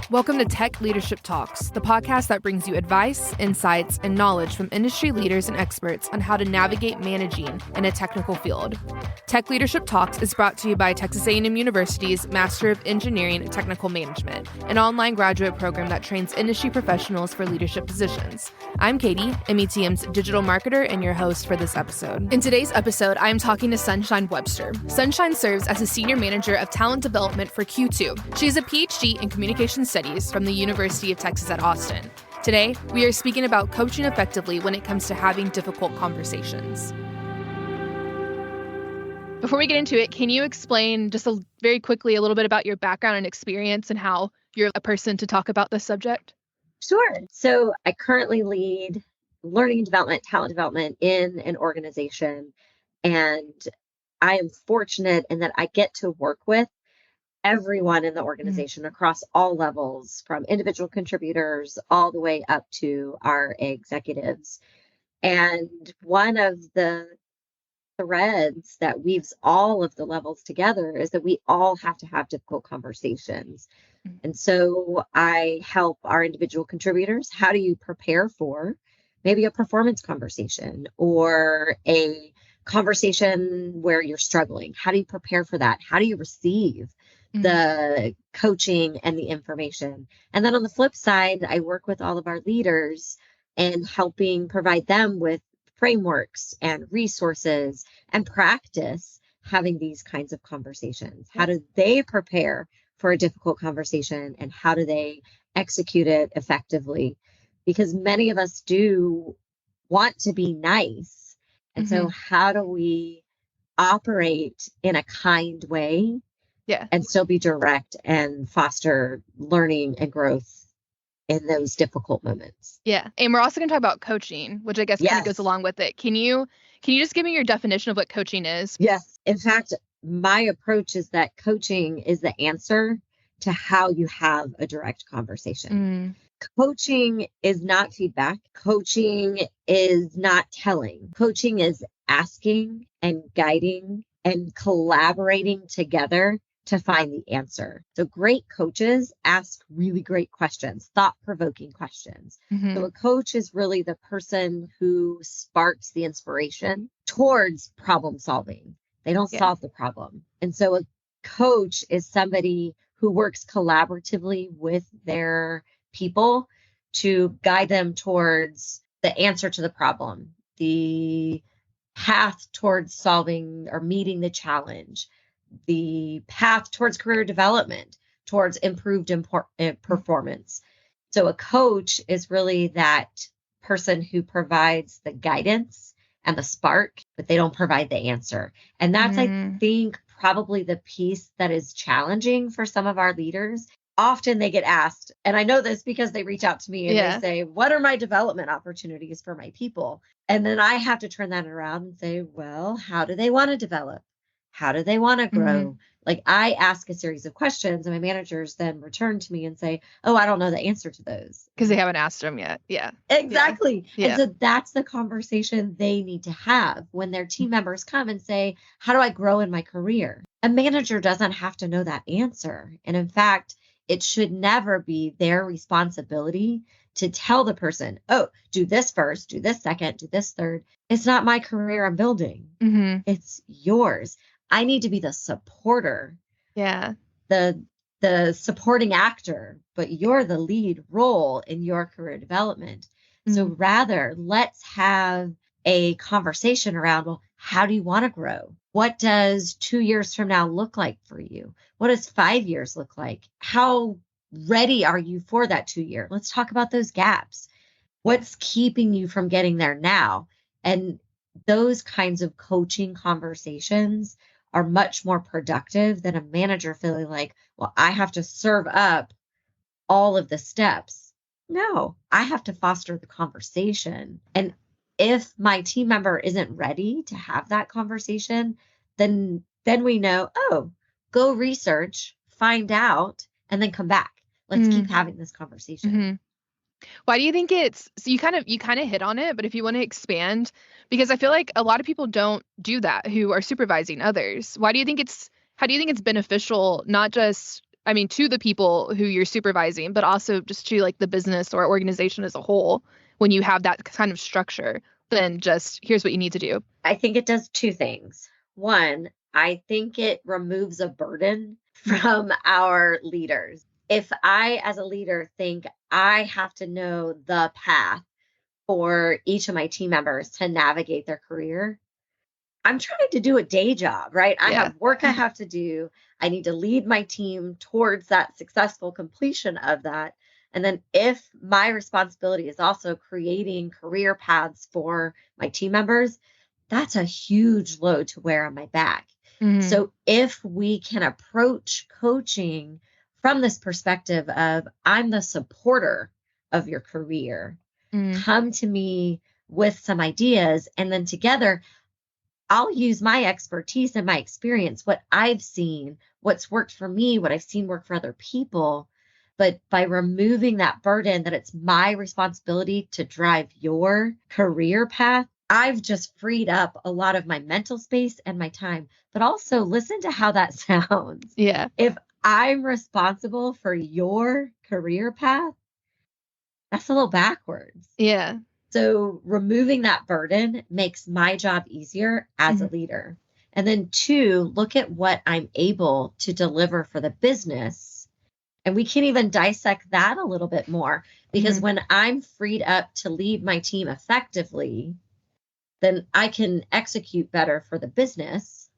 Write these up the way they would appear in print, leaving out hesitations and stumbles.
Welcome to Tech Leadership Talks, the podcast that brings you advice, insights, and knowledge from industry leaders and experts on how to navigate managing in a technical field. Tech Leadership Talks is brought to you by Texas A&M University's Master of Engineering and Technical Management, an online graduate program that trains industry professionals for leadership positions. I'm Katie, METM's digital marketer and your host for this episode. In today's episode, I am talking to Sunshine Webster. Sunshine serves as a senior manager of talent development for Q2. She is a PhD in communication studies from the University of Texas at Austin. Today, we are speaking about coaching effectively when it comes to having difficult conversations. Before we get into it, can you explain just very quickly a little bit about your background and experience and how you're a person to talk about this subject? Sure. So I currently lead learning and development, talent development in an organization. And I am fortunate in that I get to work with everyone in the organization across all levels, from individual contributors all the way up to our executives. And one of the threads that weaves all of the levels together is that we all have to have difficult conversations. And so I help our individual contributors. How do you prepare for maybe a performance conversation or a conversation where you're struggling? How do you prepare for that? How do you receive the coaching and the information? And then on the flip side, I work with all of our leaders and helping provide them with frameworks and resources and practice having these kinds of conversations. How do they prepare for a difficult conversation and how do they execute it effectively? Because many of us do want to be nice. And so how do we operate in a kind way and still be direct and foster learning and growth in those difficult moments? Yeah. And we're also going to talk about coaching, which I guess kind of goes along with it. Can you just give me your definition of what coaching is? Yes. In fact, my approach is that coaching is the answer to how you have a direct conversation. Coaching is not feedback. Coaching is not telling. Coaching is asking and guiding and collaborating together to find the answer. So great coaches ask really great questions, thought-provoking questions. So a coach is really the person who sparks the inspiration towards problem solving. They don't solve the problem. And so a coach is somebody who works collaboratively with their people to guide them towards the answer to the problem, the path towards solving or meeting the challenge, the path towards career development, towards improved performance. So a coach is really that person who provides the guidance and the spark, but they don't provide the answer. And that's, I think, probably the piece that is challenging for some of our leaders. Often they get asked, and I know this because they reach out to me and they say, what are my development opportunities for my people? And then I have to turn that around and say, well, how do they want to develop? How do they want to grow? Like, I ask a series of questions and my managers then return to me and say, oh, I don't know the answer to those. Because they haven't asked them yet. Yeah. Exactly. And so that's the conversation they need to have when their team members come and say, how do I grow in my career? A manager doesn't have to know that answer. And in fact, it should never be their responsibility to tell the person, oh, do this first, do this second, do this third. It's not my career I'm building. It's yours. I need to be the supporter. The supporting actor, but you're the lead role in your career development. So rather, let's have a conversation around, well, how do you want to grow? What does 2 years from now look like for you? What does 5 years look like? How ready are you for that 2 year? Let's talk about those gaps. What's keeping you from getting there now? And those kinds of coaching conversations are much more productive than a manager feeling like, well, I have to serve up all of the steps. No, I have to foster the conversation. And if my team member isn't ready to have that conversation, then we know, oh, go research, find out, and then come back. Let's keep having this conversation. Why do you think so you kind of hit on it, but if you want to expand, because I feel like a lot of people don't do that who are supervising others. How do you think it's beneficial, not just I mean, to the people who you're supervising, but also just to like the business or organization as a whole, when you have that kind of structure, than just here's what you need to do? I think it does two things. One, I think it removes a burden from our leaders. If I, as a leader, think I have to know the path for each of my team members to navigate their career, I'm trying to do a day job, right? I have work I have to do. I need to lead my team towards that successful completion of that. And then if my responsibility is also creating career paths for my team members, that's a huge load to wear on my back. So if we can approach coaching from this perspective of I'm the supporter of your career, come to me with some ideas, and then together I'll use my expertise and my experience, what I've seen, what's worked for me, what I've seen work for other people. But by removing that burden that it's my responsibility to drive your career path, I've just freed up a lot of my mental space and my time. But also listen to how that sounds. Yeah. If I'm responsible for your career path, that's a little backwards. Yeah. So removing that burden makes my job easier as a leader. And then two, look at what I'm able to deliver for the business. And we can even dissect that a little bit more, because when I'm freed up to lead my team effectively, then I can execute better for the business.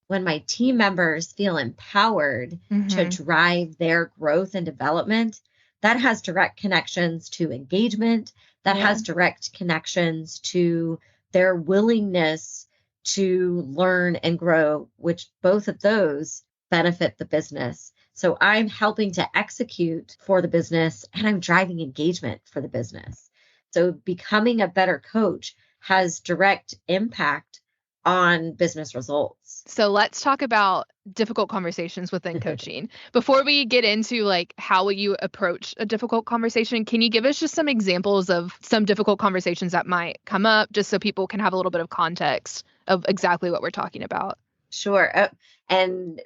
When my team members feel empowered to drive their growth and development, that has direct connections to engagement. That has direct connections to their willingness to learn and grow, which both of those benefit the business. So I'm helping to execute for the business and I'm driving engagement for the business. So becoming a better coach has direct impact on business results. So let's talk about difficult conversations within coaching. Before we get into like how will you approach a difficult conversation, can you give us just some examples of some difficult conversations that might come up, just so people can have a little bit of context of exactly what we're talking about? Sure. And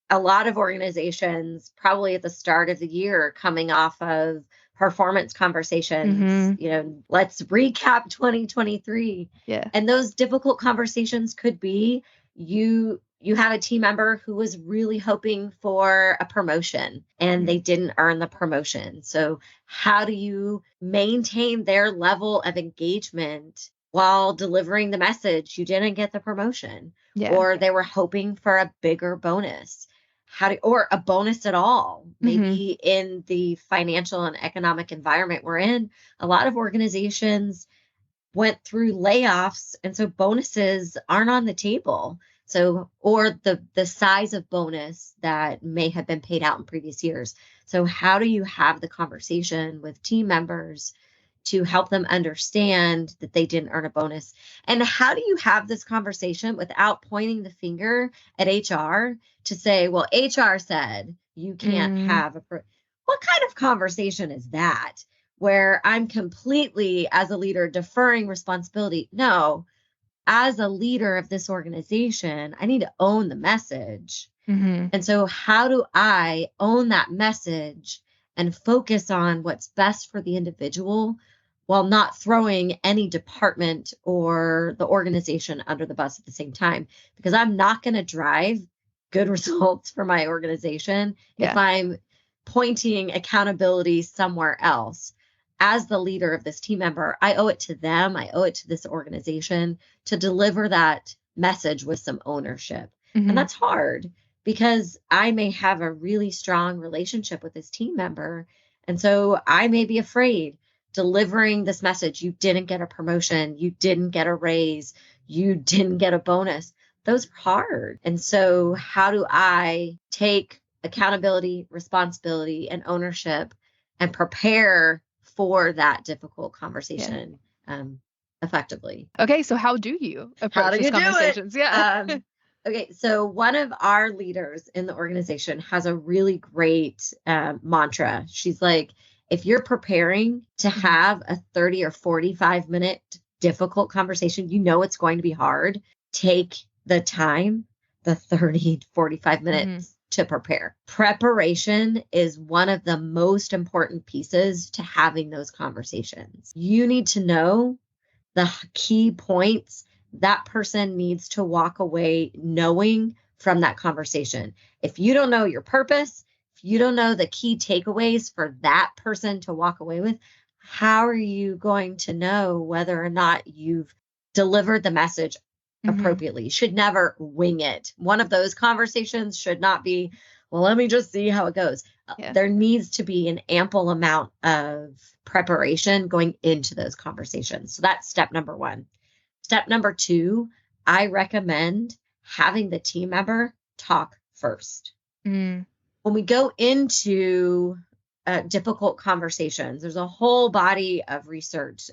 a lot of organizations probably at the start of the year coming off of performance conversations, let's recap 2023. Yeah. And those difficult conversations could be you have a team member who was really hoping for a promotion and they didn't earn the promotion. So how do you maintain their level of engagement while delivering the message you didn't get the promotion? Or they were hoping for a bigger bonus. Or a bonus at all. Maybe in the financial and economic environment we're in, a lot of organizations went through layoffs, and so bonuses aren't on the table. So, or the size of bonus that may have been paid out in previous years. So how do you have the conversation with team members to help them understand that they didn't earn a bonus? And how do you have this conversation without pointing the finger at HR to say, well, HR said you can't have what kind of conversation is that? Where I'm completely, as a leader, deferring responsibility. No, as a leader of this organization, I need to own the message. And so how do I own that message and focus on what's best for the individual while not throwing any department or the organization under the bus at the same time? Because I'm not going to drive good results for my organization if I'm pointing accountability somewhere else. As the leader of this team member, I owe it to them, I owe it to this organization to deliver that message with some ownership. And that's hard because I may have a really strong relationship with this team member. And so I may be afraid delivering this message. You didn't get a promotion. You didn't get a raise. You didn't get a bonus. Those are hard. And so how do I take accountability, responsibility, and ownership and prepare for that difficult conversation effectively? Okay, so how do you approach these conversations? Okay, so one of our leaders in the organization has a really great mantra. She's like, if you're preparing to have a 30 or 45-minute difficult conversation, you know it's going to be hard. Take the time, the 30 to 45 minutes to prepare. Preparation is one of the most important pieces to having those conversations. You need to know the key points that person needs to walk away knowing from that conversation. If you don't know your purpose, if you don't know the key takeaways for that person to walk away with, how are you going to know whether or not you've delivered the message appropriately? You should never wing it. One of those conversations should not be, well, let me just see how it goes. There needs to be an ample amount of preparation going into those conversations. So that's step number one. Step number two, I recommend having the team member talk first. When we go into difficult conversations, there's a whole body of research.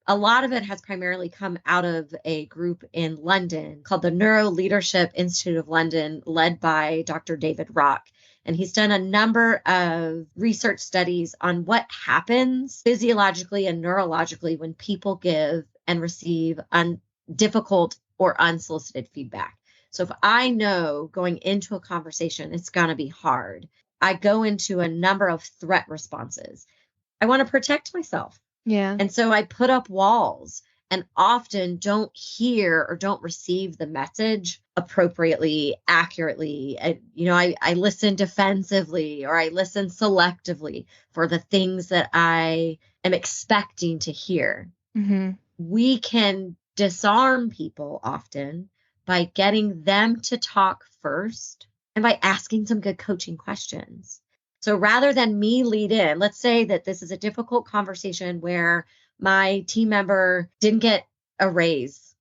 A lot of it has primarily come out of a group in London called the Neuro Leadership Institute of London, led by Dr. David Rock. And he's done a number of research studies on what happens physiologically and neurologically when people give and receive difficult or unsolicited feedback. So if I know going into a conversation, it's going to be hard, I go into a number of threat responses. I want to protect myself. Yeah. And so I put up walls and often don't hear or don't receive the message appropriately, accurately. I listen defensively, or I listen selectively for the things that I am expecting to hear. We can disarm people often by getting them to talk first and by asking some good coaching questions. So rather than me lead in, let's say that this is a difficult conversation where my team member didn't get a raise.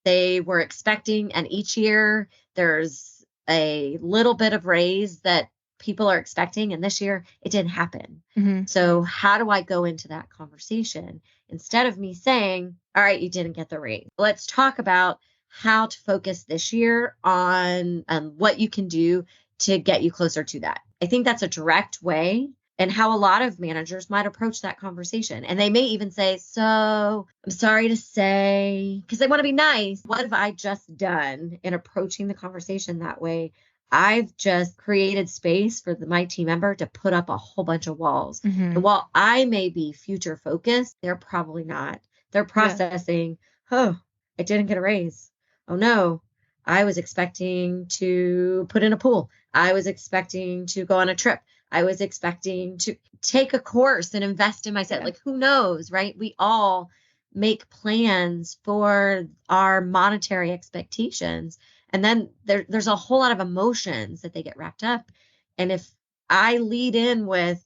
They were expecting, and each year there's a little bit of raise that people are expecting, and this year it didn't happen. So how do I go into that conversation? Instead of me saying, all right, you didn't get the raise, let's talk about how to focus this year on what you can do to get you closer to that. I think that's a direct way and how a lot of managers might approach that conversation. And they may even say, so I'm sorry to say, because they want to be nice, what have I just done in approaching the conversation that way? I've just created space for my team member to put up a whole bunch of walls. And while I may be future focused, they're probably not. They're processing, oh, I didn't get a raise. Oh no, I was expecting to put in a pool. I was expecting to go on a trip. I was expecting to take a course and invest in myself. Like, who knows, right? We all make plans for our monetary expectations. And then there's a whole lot of emotions that they get wrapped up. And if I lead in with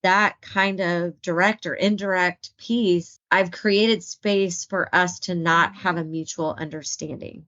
that kind of direct or indirect piece, I've created space for us to not have a mutual understanding.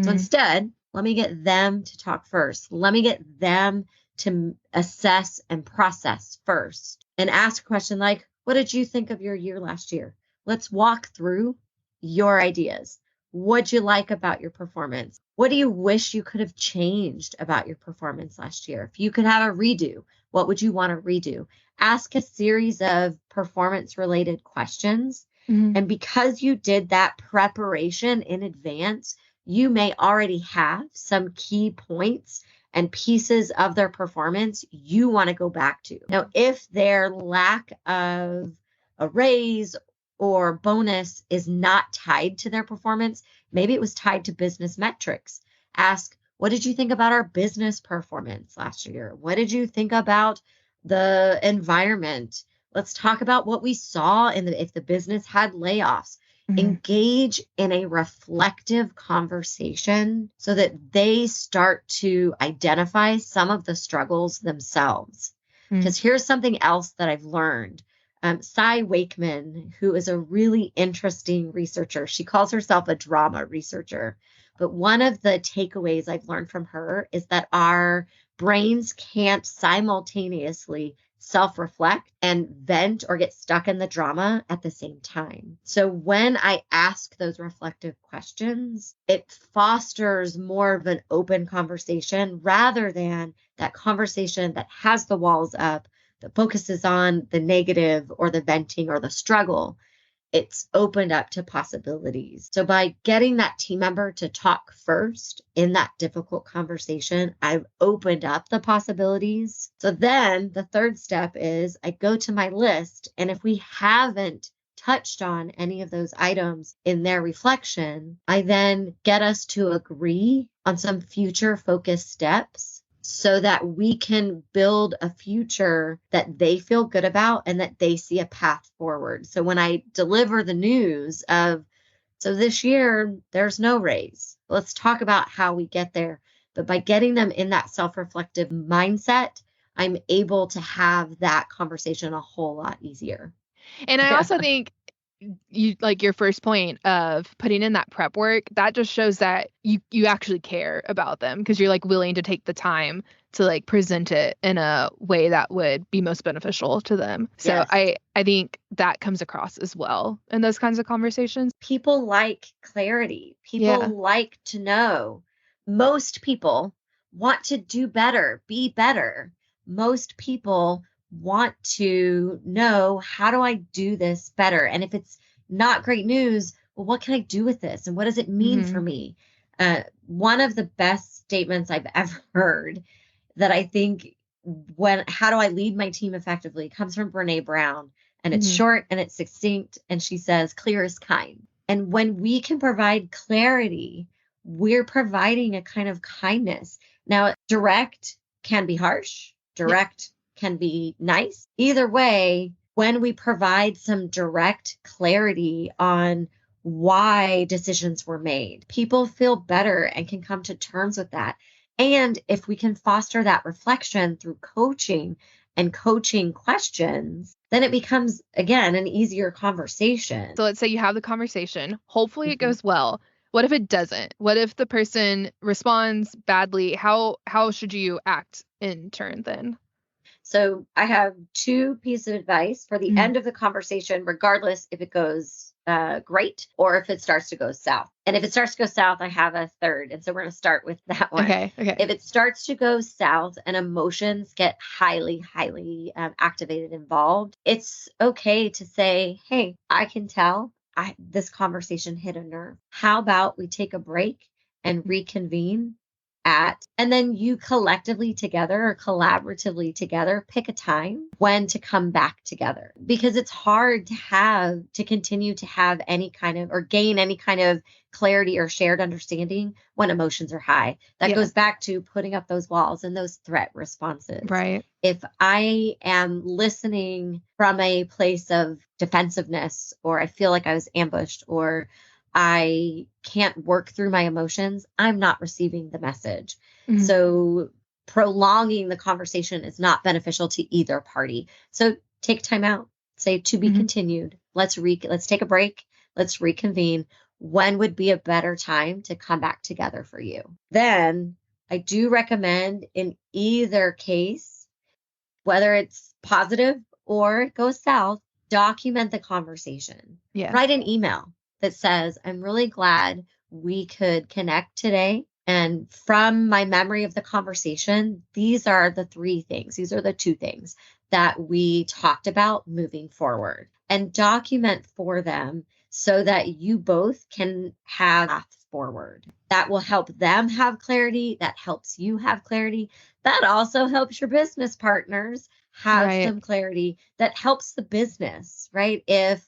So instead, let me get them to talk first. Let me get them to assess and process first and ask a question like, what did you think of your year last year? Let's walk through your ideas. What'd you like about your performance? What do you wish you could have changed about your performance last year? If you could have a redo, what would you want to redo? Ask a series of performance-related questions. And because you did that preparation in advance, you may already have some key points and pieces of their performance you want to go back to. Now, if their lack of a raise or bonus is not tied to their performance, maybe it was tied to business metrics. Ask, what did you think about our business performance last year? What did you think about the environment? Let's talk about what we saw if the business had layoffs. Engage in a reflective conversation so that they start to identify some of the struggles themselves. Because here's something else that I've learned. Cy Wakeman, who is a really interesting researcher, she calls herself a drama researcher. But one of the takeaways I've learned from her is that our brains can't simultaneously self-reflect and vent or get stuck in the drama at the same time. So when I ask those reflective questions, it fosters more of an open conversation rather than that conversation that has the walls up, that focuses on the negative or the venting or the struggle. it's opened up to possibilities. So by getting that team member to talk first in that difficult conversation, I've opened up the possibilities. So then the third step is I go to my list, and if we haven't touched on any of those items in their reflection, I then get us to agree on some future focused steps so that we can build a future that they feel good about and that they see a path forward. So when I deliver the news of, so this year there's no raise, let's talk about how we get there. But by getting them in that self-reflective mindset, I'm able to have that conversation a whole lot easier. And I also think you, like your first point of putting in that prep work, that just shows that you actually care about them, because you're like willing to take the time to like present it in a way that would be most beneficial to them. So yes. I think that comes across as well in those kinds of conversations. People like clarity. People like to know. Most people want to do better, be better. Most people want to know, how do I do this better? And if it's not great news, well, what can I do with this? And what does it mean for me? One of the best statements I've ever heard that I think, how do I lead my team effectively, comes from Brene Brown. And it's short and it's succinct. And she says, clear is kind. And when we can provide clarity, we're providing a kind of kindness. Now, direct can be harsh. Direct can be nice. Either way, when we provide some direct clarity on why decisions were made, people feel better and can come to terms with that. And if we can foster that reflection through coaching and coaching questions, then it becomes, again, an easier conversation. So let's say you have the conversation. Hopefully it goes well. What if it doesn't? What if the person responds badly? How should you act in turn then? So I have 2 pieces of advice for the end of the conversation, regardless if it goes great or if it starts to go south. And if it starts to go south, I have a third. And so we're going to start with that one. Okay. If it starts to go south and emotions get highly activated, involved, it's okay to say, hey, I can tell this conversation hit a nerve. How about we take a break and reconvene and then you collectively together or collaboratively together pick a time when to come back together, because it's hard to continue to have any kind of, or gain any kind of clarity or shared understanding when emotions are high. That goes back to putting up those walls and those threat responses. Right. If I am listening from a place of defensiveness, or I feel like I was ambushed, or I can't work through my emotions, I'm not receiving the message. So prolonging the conversation is not beneficial to either party. So take time out, say to be continued. Let's take a break. Let's reconvene. When would be a better time to come back together for you? Then I do recommend, in either case, whether it's positive or it goes south, document the conversation. Write an email that says, I'm really glad we could connect today. And from my memory of the conversation, these are the 3 things. These are the 2 things that we talked about moving forward, and document for them so that you both can have a path forward. That will help them have clarity. That helps you have clarity. That also helps your business partners have some clarity. That helps the business, right? If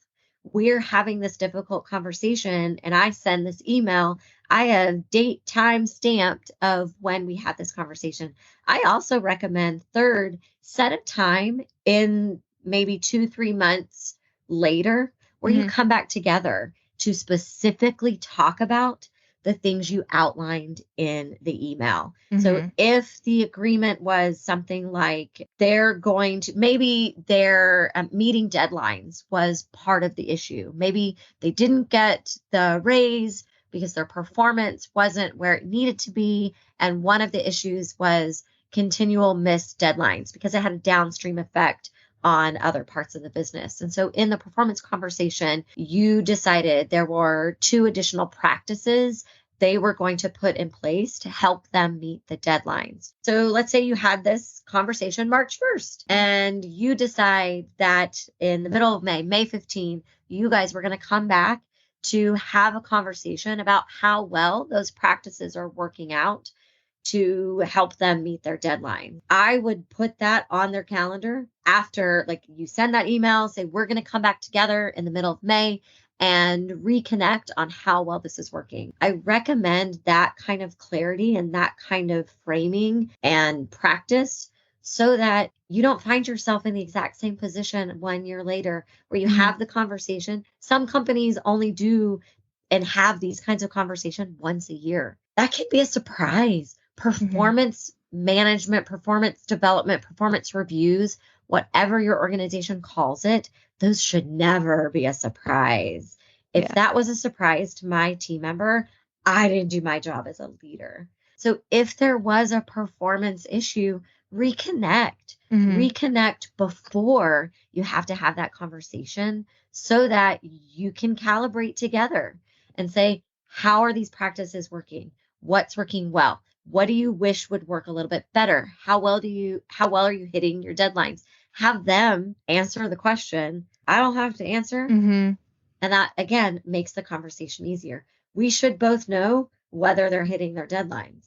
we're having this difficult conversation and I send this email, I have date, time stamped of when we had this conversation. I also recommend, third, set a time in maybe 2-3 months later where you come back together to specifically talk about the things you outlined in the email. So if the agreement was something like maybe their meeting deadlines was part of the issue. Maybe they didn't get the raise because their performance wasn't where it needed to be. And one of the issues was continual missed deadlines because it had a downstream effect on other parts of the business. And so in the performance conversation, you decided there were 2 additional practices they were going to put in place to help them meet the deadlines. So let's say you had this conversation March 1st, and you decide that in the middle of May 15, you guys were going to come back to have a conversation about how well those practices are working out to help them meet their deadline. I would put that on their calendar after, like, you send that email, say, we're going to come back together in the middle of May and reconnect on how well this is working. I recommend that kind of clarity and that kind of framing and practice so that you don't find yourself in the exact same position 1 year later where you have the conversation. Some companies only do and have these kinds of conversations once a year. That can be a surprise. Performance management, performance development, performance reviews, whatever your organization calls it, those should never be a surprise. If that was a surprise to my team member, I didn't do my job as a leader. So if there was a performance issue, reconnect. Reconnect before you have to have that conversation so that you can calibrate together and say, how are these practices working? What's working well? What do you wish would work a little bit better? How well are you hitting your deadlines? Have them answer the question. I don't have to answer. And that, again, makes the conversation easier. We should both know whether they're hitting their deadlines.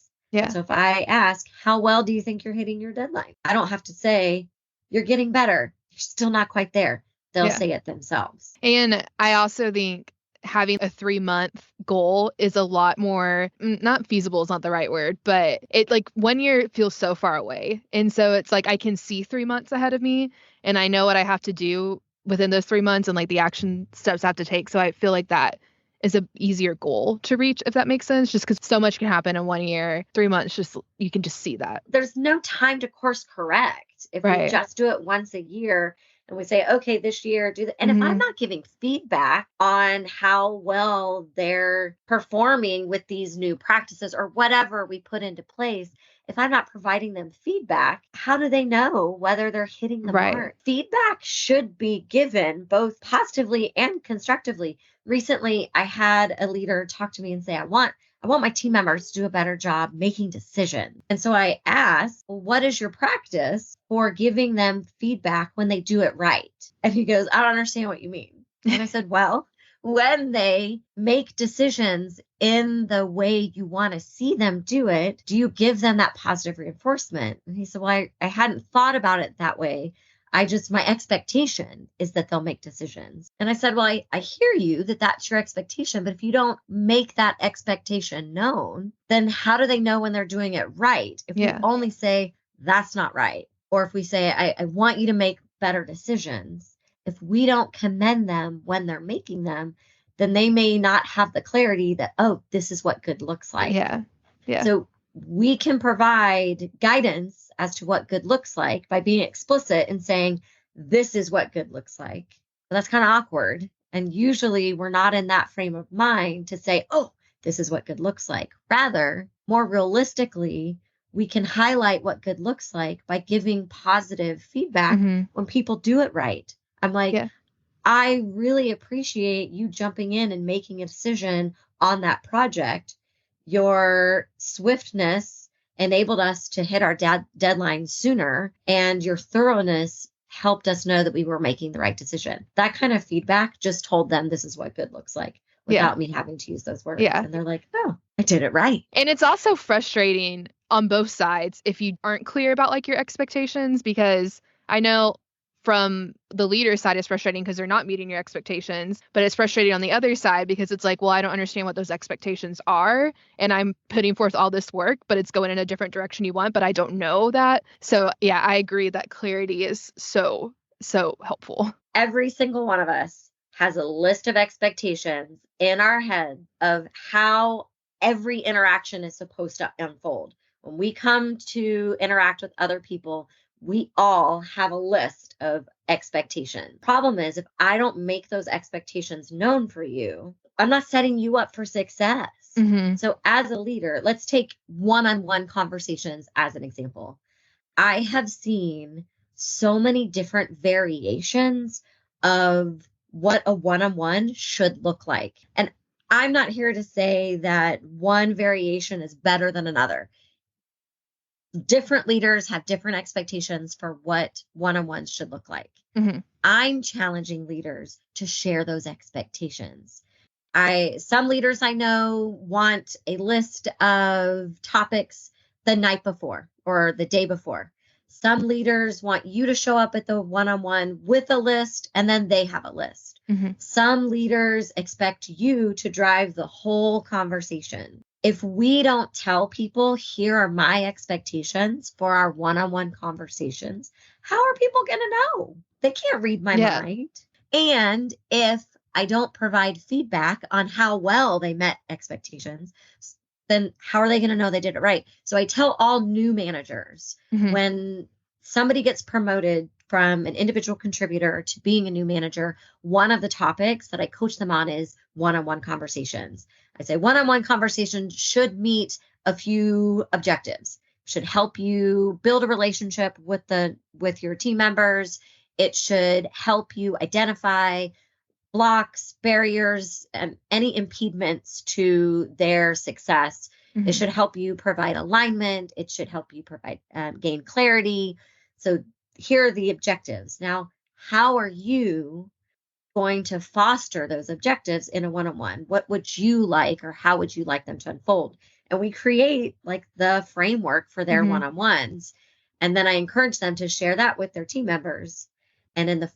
So if I ask, how well do you think you're hitting your deadline? I don't have to say, you're getting better. You're still not quite there. They'll say it themselves. And I also think having a 3-month goal is a lot more, not feasible is not the right word, but it, like, 1 year feels so far away. And so it's like, I can see 3 months ahead of me and I know what I have to do within those 3 months and like the action steps I have to take. So I feel like that is a easier goal to reach, if that makes sense, just because so much can happen in 1 year. 3 months, just, you can just see that. There's no time to course correct. If we just do it once a year, and we say, okay, this year, do that. And if I'm not giving feedback on how well they're performing with these new practices or whatever we put into place, if I'm not providing them feedback, how do they know whether they're hitting the mark? Feedback should be given both positively and constructively. Recently, I had a leader talk to me and say, I want my team members to do a better job making decisions. And so I asked, well, what is your practice for giving them feedback when they do it right? And he goes, I don't understand what you mean. And I said, well, when they make decisions in the way you want to see them do it, do you give them that positive reinforcement? And he said, well, I hadn't thought about it that way. My expectation is that they'll make decisions. And I said, well, I hear you that that's your expectation, but if you don't make that expectation known, then how do they know when they're doing it right? If we only say that's not right, or if we say, I want you to make better decisions, if we don't commend them when they're making them, then they may not have the clarity that, oh, this is what good looks like. So we can provide guidance as to what good looks like by being explicit and saying, this is what good looks like. But that's kind of awkward. And usually we're not in that frame of mind to say, oh, this is what good looks like. Rather, more realistically, we can highlight what good looks like by giving positive feedback when people do it right. I'm like, I really appreciate you jumping in and making a decision on that project. Your swiftness enabled us to hit our deadline sooner, and your thoroughness helped us know that we were making the right decision. That kind of feedback just told them this is what good looks like without me having to use those words. And they're like, oh, I did it right. And it's also frustrating on both sides if you aren't clear about like your expectations, because I know from the leader side it's frustrating because they're not meeting your expectations, but it's frustrating on the other side because it's like, well, I don't understand what those expectations are, and I'm putting forth all this work, but it's going in a different direction you want, but I don't know that. So yeah, I agree that clarity is so helpful. Every single one of us has a list of expectations in our head of how every interaction is supposed to unfold. When we come to interact with other people, we all have a list of expectations. Problem is, if I don't make those expectations known for you, I'm not setting you up for success. So as a leader, let's take one-on-one conversations as an example. I have seen so many different variations of what a one-on-one should look like. And I'm not here to say that one variation is better than another. different leaders have different expectations for what one-on-ones should look like. I'm challenging leaders to share those expectations. Some leaders I know want a list of topics the night before or the day before. Some leaders want you to show up at the one-on-one with a list, and then they have a list. Some leaders expect you to drive the whole conversation. If we don't tell people, here are my expectations for our one-on-one conversations, how are people going to know? They can't read my mind. And if I don't provide feedback on how well they met expectations, then how are they going to know they did it right? So I tell all new managers, when somebody gets promoted from an individual contributor to being a new manager, one of the topics that I coach them on is one-on-one conversations. I say one-on-one conversations should meet a few objectives, should help you build a relationship with your team members. It should help you identify blocks, barriers, and any impediments to their success. It should help you provide alignment. It should help you provide gain clarity. So here are the objectives. Now, how are you going to foster those objectives in a one-on-one? What would you like, or how would you like them to unfold? And we create like the framework for their one-on-ones. And then I encourage them to share that with their team members. And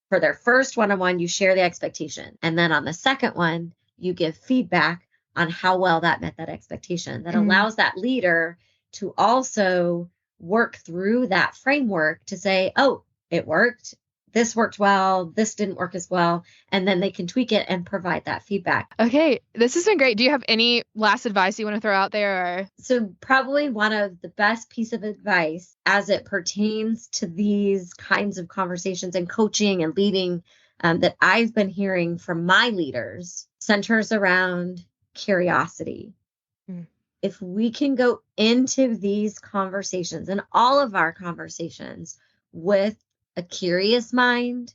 for their first one-on-one, you share the expectation. And then on the second one, you give feedback on how well that met that expectation. That allows that leader to also work through that framework to say, oh, it worked. This worked well. This didn't work as well. And then they can tweak it and provide that feedback. Okay. This has been great. Do you have any last advice you want to throw out there? Or? So probably one of the best piece of advice as it pertains to these kinds of conversations and coaching and leading that I've been hearing from my leaders centers around curiosity. If we can go into these conversations and all of our conversations with a curious mind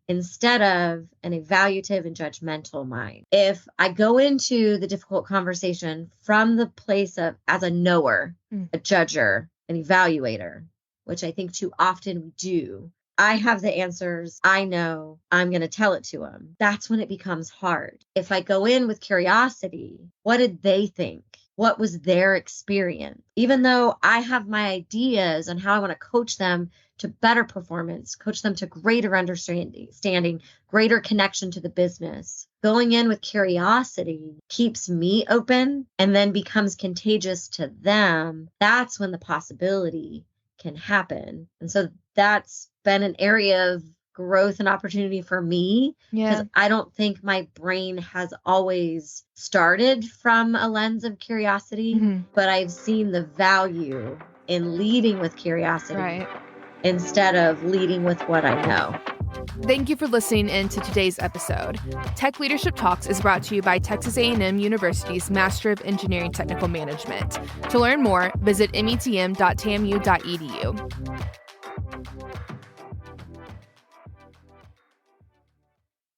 instead of an evaluative and judgmental mind. If I go into the difficult conversation from the place of as a knower, a judger, an evaluator, which I think too often we do, I have the answers. I know. I'm going to tell it to them. That's when it becomes hard. If I go in with curiosity, what did they think? What was their experience? Even though I have my ideas on how I want to coach them to better performance, coach them to greater understanding, greater connection to the business, going in with curiosity keeps me open and then becomes contagious to them. That's when the possibility can happen. And so that's been an area of growth and opportunity for me, because I don't think my brain has always started from a lens of curiosity, but I've seen the value in leading with curiosity instead of leading with what I know. Thank you for listening in to today's episode. Tech Leadership Talks is brought to you by Texas A&M University's Master of Engineering Technical Management. To learn more, visit metm.tamu.edu.